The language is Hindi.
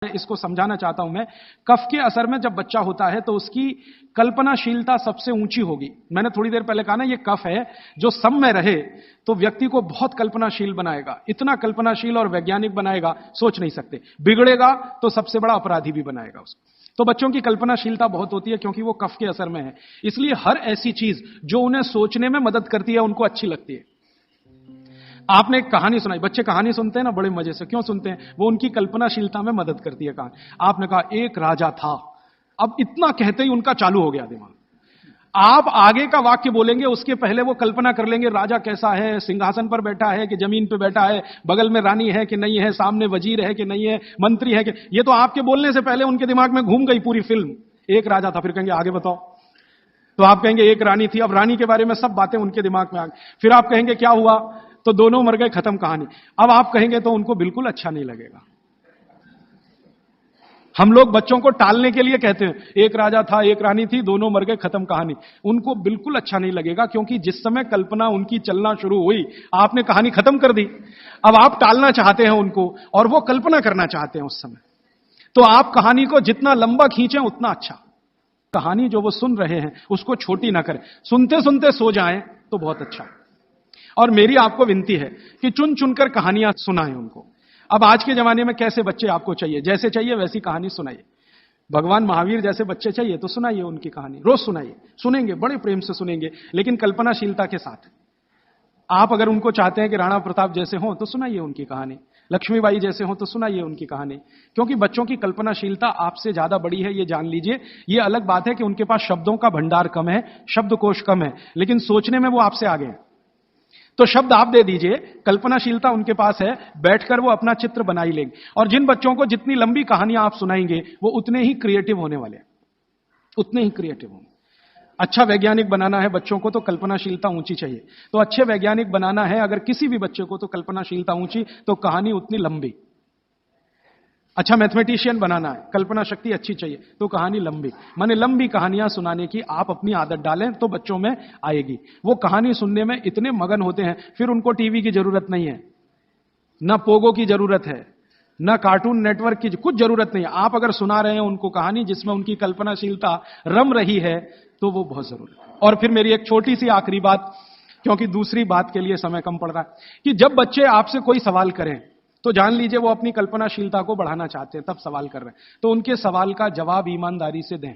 इसको समझाना चाहता हूं मैं। कफ के असर में जब बच्चा होता है तो उसकी कल्पनाशीलता सबसे ऊंची होगी। मैंने थोड़ी देर पहले कहा ना, ये कफ है जो सम में रहे तो व्यक्ति को बहुत कल्पनाशील बनाएगा, इतना कल्पनाशील और वैज्ञानिक बनाएगा, सोच नहीं सकते। बिगड़ेगा तो सबसे बड़ा अपराधी भी बनाएगा उसको। तो बच्चों की कल्पनाशीलता बहुत होती है क्योंकि वो कफ के असर में है। इसलिए हर ऐसी चीज जो उन्हें सोचने में मदद करती है उनको अच्छी लगती है। आपने एक कहानी सुनाई, बच्चे कहानी सुनते हैं ना बड़े मजे से, क्यों सुनते हैं? वो उनकी कल्पनाशीलता में मदद करती है कहानी। आपने कहा एक राजा था, अब इतना कहते ही उनका चालू हो गया दिमाग। आप आगे का वाक्य बोलेंगे उसके पहले वो कल्पना कर लेंगे राजा कैसा है, सिंहासन पर बैठा है कि जमीन पर बैठा है, बगल में रानी है कि नहीं है, सामने वजीर है कि नहीं है, मंत्री है कि, ये तो आपके बोलने से पहले उनके दिमाग में घूम गई पूरी फिल्म। एक राजा था, फिर कहेंगे आगे बताओ, तो आप कहेंगे एक रानी थी, अब रानी के बारे में सब बातें उनके दिमाग में आ गई। फिर आप कहेंगे क्या हुआ, तो दोनों मर गए, खत्म कहानी। अब आप कहेंगे तो उनको बिल्कुल अच्छा नहीं लगेगा। हम लोग बच्चों को टालने के लिए कहते हैं एक राजा था, एक रानी थी, दोनों मर गए, खत्म कहानी। उनको बिल्कुल अच्छा नहीं लगेगा क्योंकि जिस समय कल्पना उनकी चलना शुरू हुई आपने कहानी खत्म कर दी। अब आप टालना चाहते हैं उनको और वो कल्पना करना चाहते हैं उस समय। तो आप कहानी को जितना लंबा खींचें उतना अच्छा। कहानी जो वो सुन रहे हैं उसको छोटी ना करें, सुनते सुनते सो जाएं तो बहुत अच्छा। और मेरी आपको विनती है कि चुन चुनकर कहानियां सुनाएं उनको। अब आज के जमाने में कैसे बच्चे आपको चाहिए, जैसे चाहिए वैसी कहानी सुनाइए। भगवान महावीर जैसे बच्चे चाहिए तो सुनाइए उनकी कहानी, रोज सुनाइए, सुनेंगे, बड़े प्रेम से सुनेंगे, लेकिन कल्पनाशीलता के साथ। आप अगर उनको चाहते हैं कि राणा प्रताप जैसे हों तो सुनाइए उनकी कहानी, लक्ष्मीबाई जैसे हों तो सुनाइए उनकी कहानी। क्योंकि बच्चों की कल्पनाशीलता आपसे ज्यादा बड़ी है, ये जान लीजिए। ये अलग बात है कि उनके पास शब्दों का भंडार कम है, शब्दकोश कम है, लेकिन सोचने में वो आपसे आगे हैं। तो शब्द आप दे दीजिए, कल्पनाशीलता उनके पास है, बैठकर वो अपना चित्र बना ही लेंगे। और जिन बच्चों को जितनी लंबी कहानियां आप सुनाएंगे वो उतने ही क्रिएटिव होने वाले हैं, उतने ही क्रिएटिव होंगे। अच्छा वैज्ञानिक बनाना है बच्चों को तो कल्पनाशीलता ऊंची चाहिए। तो अच्छे वैज्ञानिक बनाना है अगर किसी भी बच्चे को तो कल्पनाशीलता ऊंची, तो कहानी उतनी लंबी। अच्छा मैथमेटिशियन बनाना है, कल्पना शक्ति अच्छी चाहिए तो कहानी लंबी। माने लंबी कहानियां सुनाने की आप अपनी आदत डालें तो बच्चों में आएगी। वो कहानी सुनने में इतने मगन होते हैं, फिर उनको टीवी की जरूरत नहीं है, ना पोगो की जरूरत है, ना कार्टून नेटवर्क की कुछ जरूरत नहीं है। आप अगर सुना रहे हैं उनको कहानी जिसमें उनकी कल्पनाशीलता रम रही है तो वो बहुत जरूरी है। और फिर मेरी एक छोटी सी आखिरी बात, क्योंकि दूसरी बात के लिए समय कम पड़ रहा है, कि जब बच्चे आपसे कोई सवाल करें तो जान लीजिए वो अपनी कल्पनाशीलता को बढ़ाना चाहते हैं, तब सवाल कर रहे हैं। तो उनके सवाल का जवाब ईमानदारी से दें।